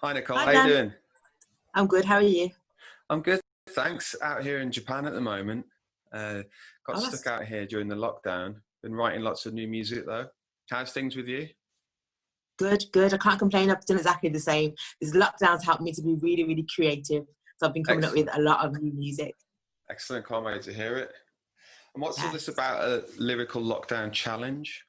Hi Nicole, Hi how you Dan, doing? I'm good. How are you? I'm good, thanks. Out here in Japan at the moment. Got Oh, stuck that's out here during the lockdown. Been writing lots of new music though. How's things with you? good, good. I can't complain. I've done exactly the same. These lockdowns helped me to be really, really creative. So I've been coming up with Excellent, a lot of new music. excellent. Can't wait to hear it. And what's all this Yes. about a lyrical lockdown challenge?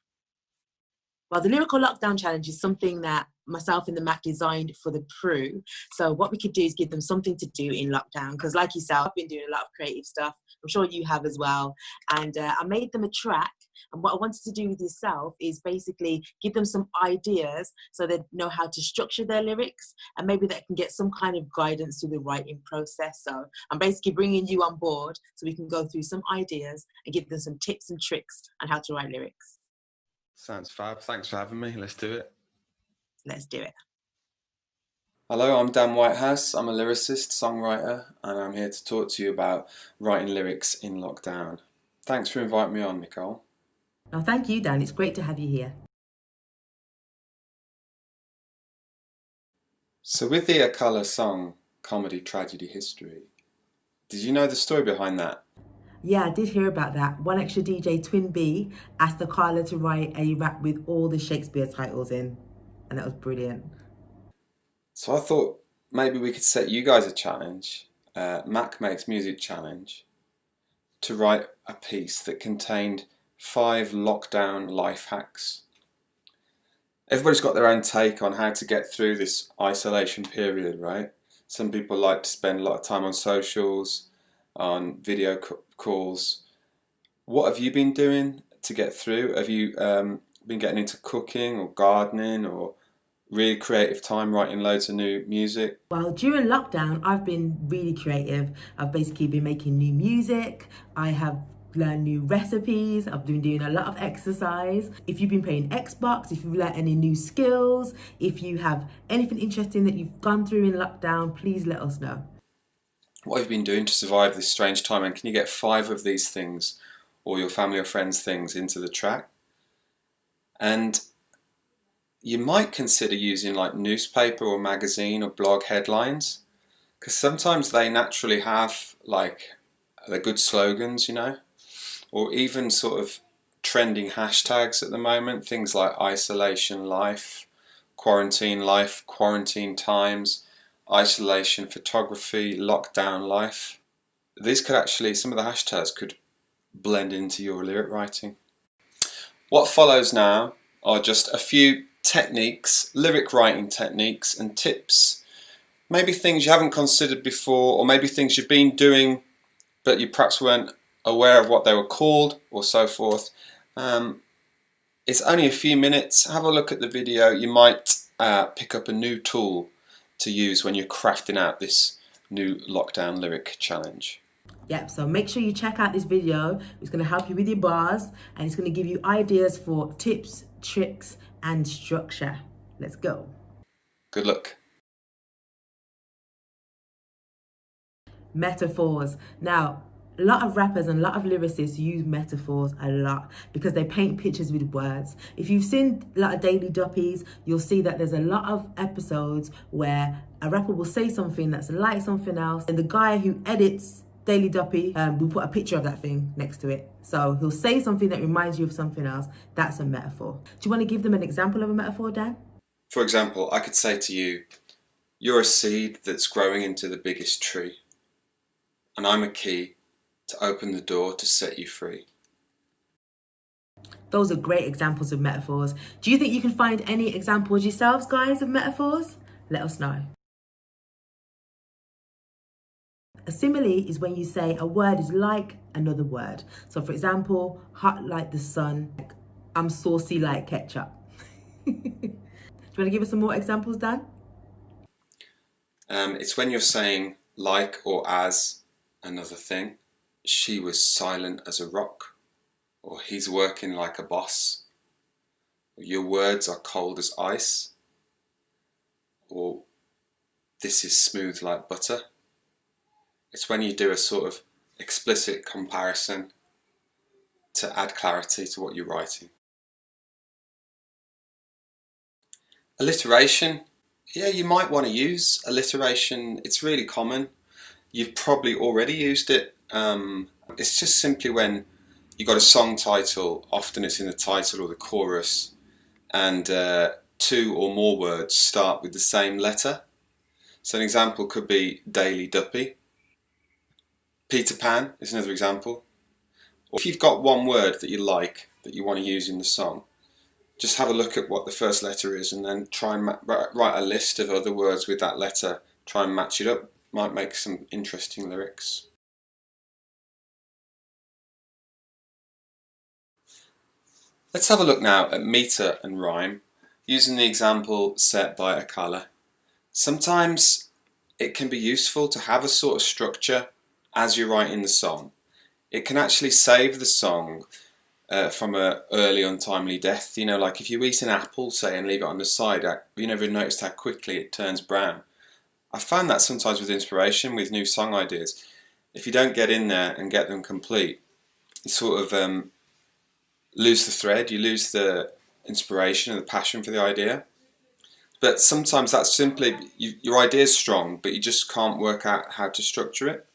Well, the Lyrical Lockdown Challenge is something that myself and the Mac designed for the crew. So what we could do is give them something to do in lockdown. Because like yourself, I've been doing a lot of creative stuff. I'm sure you have as well. And I made them a track. And what I wanted to do with yourself is basically give them some ideas so they know how to structure their lyrics and maybe they can get some kind of guidance through the writing process. So I'm basically bringing you on board so we can go through some ideas and give them some tips and tricks on how to write lyrics. Sounds fab. Thanks for having me. Let's do it. Let's do it. Hello, I'm Dan Whitehouse. I'm a lyricist, songwriter, and I'm here to talk to you about writing lyrics in lockdown. Thanks for inviting me on, Nicole. Oh, thank you, Dan. It's great to have you here. So, with the A Colour song, Comedy, Tragedy, History, did you know the story behind that? Yeah, I did hear about that. One Extra DJ Twin B asked the Carla to write a rap with all the Shakespeare titles in, and that was brilliant. So, I thought maybe we could set you guys a challenge, Mac Makes Music Challenge, to write a piece that contained 5 lockdown life hacks. Everybody's got their own take on how to get through this isolation period, right? Some people like to spend a lot of time on socials, on video calls. What have you been doing to get through? Have you been getting into cooking or gardening or really creative time writing loads of new music? Well, during lockdown, I've been really creative. I've basically been making new music. I have learned new recipes. I've been doing a lot of exercise. If you've been playing Xbox, if you've learned any new skills, if you have anything interesting that you've gone through in lockdown, please let us know. What have you been doing to survive this strange time? And can you get 5 of these things or your family or friends' things into the track? And you might consider using like newspaper or magazine or blog headlines because sometimes they naturally have like the good slogans, or even sort of trending hashtags at the moment, things like isolation life, quarantine times, isolation photography, lockdown life. These could actually, some of the hashtags could blend into your lyric writing. What follows now are just a few techniques, lyric writing techniques and tips. Maybe things you haven't considered before, or maybe things you've been doing but you perhaps weren't aware of what they were called, or so forth. It's only a few minutes. Have a look at the video. You might pick up a new tool to use when you're crafting out this new lockdown lyric challenge. Yep, so make sure you check out this video. It's going to help you with your bars and it's going to give you ideas for tips, tricks, and structure. Let's go. Good luck. Metaphors. Now, a lot of rappers and a lot of lyricists use metaphors a lot because they paint pictures with words. If you've seen a lot of Daily Duppies, you'll see that there's a lot of episodes where a rapper will say something that's like something else, and the guy who edits Daily Duppy will put a picture of that thing next to it. So he'll say something that reminds you of something else. That's a metaphor. Do you want to give them an example of a metaphor, Dan? For example, I could say to you, you're a seed that's growing into the biggest tree, and I'm a key to open the door to set you free. Those are great examples of metaphors. Do you think you can find any examples yourselves, guys, of metaphors? Let us know. A simile is when you say a word is like another word. So for example, hot like the sun, I'm saucy like ketchup. Do you want to give us some more examples, Dan? It's when you're saying like or as another thing. She was silent as a rock, or he's working like a boss, or your words are cold as ice, or this is smooth like butter. It's when you do a sort of explicit comparison to add clarity to what you're writing. Alliteration Yeah, you might want to use alliteration. It's really common. You've probably already used it. It's just simply when you've got a song title, often it's in the title or the chorus, and two or more words start with the same letter. So an example could be Daily Duppy. Peter Pan is another example. Or if you've got one word that you like, that you want to use in the song, just have a look at what the first letter is and then try and write a list of other words with that letter. Try and match it up. Might make some interesting lyrics. Let's have a look now at meter and rhyme using the example set by Akala. Sometimes it can be useful to have a sort of structure as you're writing the song. It can actually save the song from an early untimely death. You know, like if you eat an apple, say, and leave it on the side, you never noticed how quickly it turns brown. I found that sometimes with inspiration, with new song ideas. If you don't get in there and get them complete, you sort of lose the thread, you lose the inspiration and the passion for the idea. But sometimes that's simply, your idea's strong, but you just can't work out how to structure it.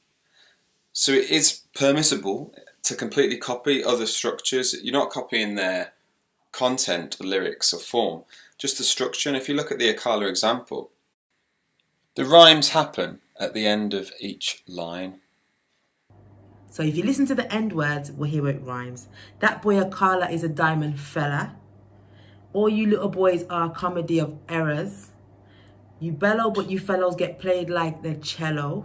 So it is permissible to completely copy other structures. You're not copying their content or lyrics or form, just the structure. And if you look at the Akala example, the rhymes happen at the end of each line. So if you listen to the end words, we'll hear it rhymes. That boy Akala is a diamond fella. All you little boys are a comedy of errors. You bellow, but you fellows get played like the cello.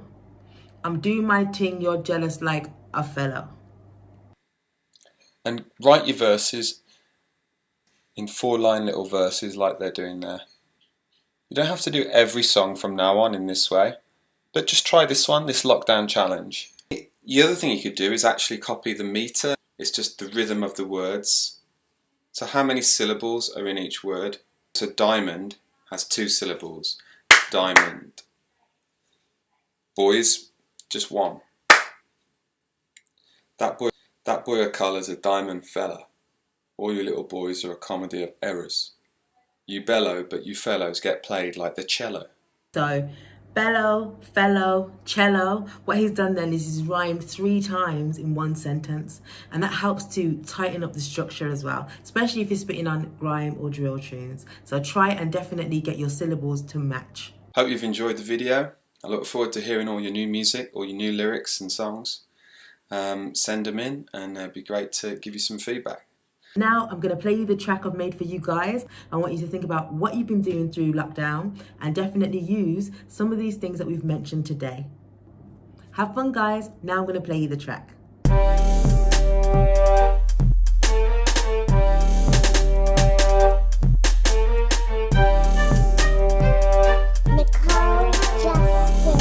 I'm doing my thing, you're jealous like a fellow. And write your verses in 4-line little verses like they're doing there. You don't have to do every song from now on in this way, but just try this one, this lockdown challenge. The other thing you could do is actually copy the meter. It's just the rhythm of the words. So how many syllables are in each word? So diamond has 2 syllables. Diamond. Boys, just 1. That boy Akala's a diamond fella. All you little boys are a comedy of errors. You bellow, but you fellows get played like the cello. So, bellow, fellow, cello. What he's done then is he's rhymed 3 times in one sentence, and that helps to tighten up the structure as well, especially if you're spitting on rhyme or drill tunes. So try and definitely get your syllables to match. Hope you've enjoyed the video. I look forward to hearing all your new music, all your new lyrics and songs. Send them in, and it'd be great to give you some feedback. Now I'm going to play you the track I've made for you guys. I want you to think about what you've been doing through lockdown and definitely use some of these things that we've mentioned today. Have fun, guys. Now I'm going to play you the track. Nicole Justice.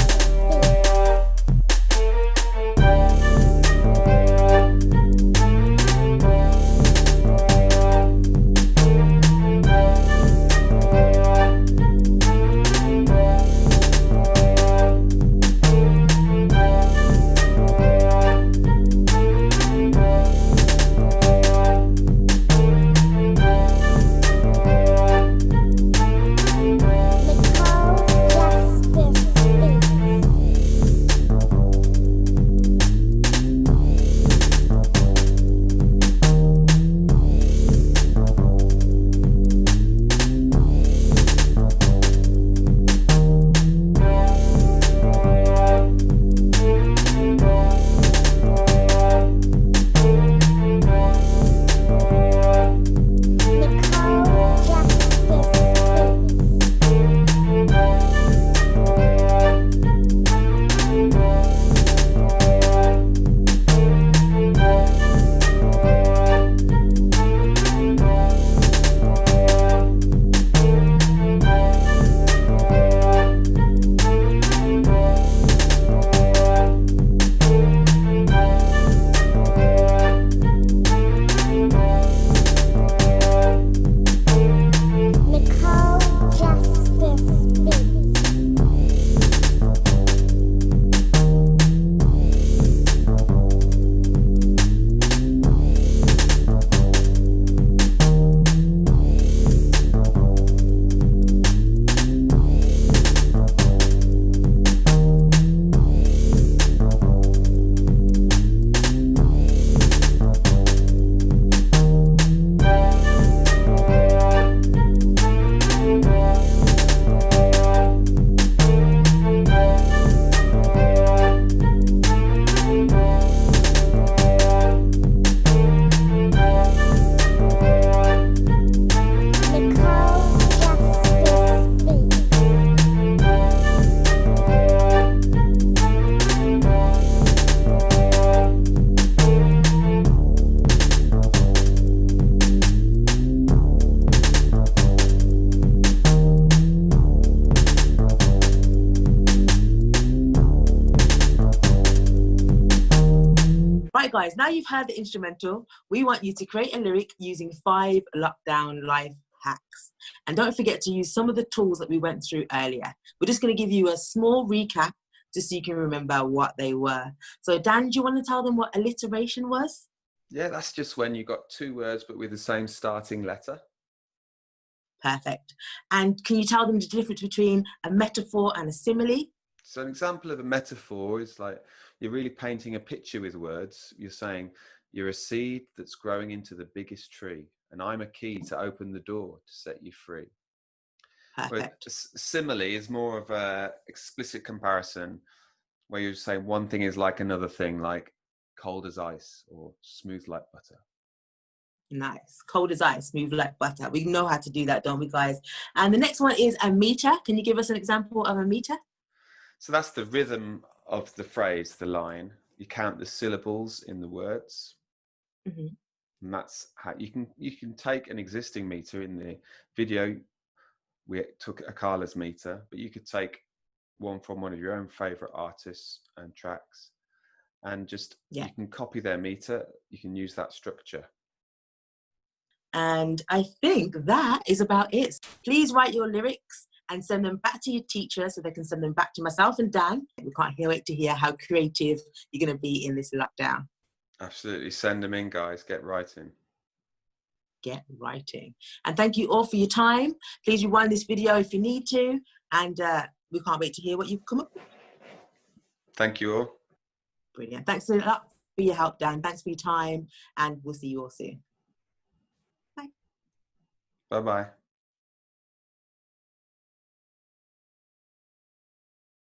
guys, now you've heard the instrumental, we want you to create a lyric using 5 lockdown life hacks. And don't forget to use some of the tools that we went through earlier. We're just going to give you a small recap just so you can remember what they were. So Dan, do you want to tell them what alliteration was? Yeah, that's just when you got 2 words but with the same starting letter. Perfect. And can you tell them the difference between a metaphor and a simile? So an example of a metaphor is like you're really painting a picture with words. You're saying you're a seed that's growing into the biggest tree, and I'm a key to open the door to set you free. Perfect. But simile is more of a explicit comparison where you're saying one thing is like another thing, like cold as ice or smooth like butter. Nice. Cold as ice, smooth like butter. We know how to do that, don't we, guys? And the next one is a meter. Can you give us an example of a meter? So that's the rhythm of the phrase, the line. You count the syllables in the words. Mm-hmm. And that's how you can take an existing meter. In the video we took Akala's meter, but you could take one from one of your own favorite artists and tracks, and just you can copy their meter. You can use that structure. And I think that is about it. Please write your lyrics and send them back to your teacher so they can send them back to myself and Dan. We can't wait to hear how creative you're going to be in this lockdown. Absolutely. Send them in, guys. Get writing. Get writing. And thank you all for your time. Please rewind this video if you need to. And we can't wait to hear what you've come up with. Thank you all. Brilliant. Thanks a lot for your help, Dan. Thanks for your time. And we'll see you all soon. Bye. Bye-bye.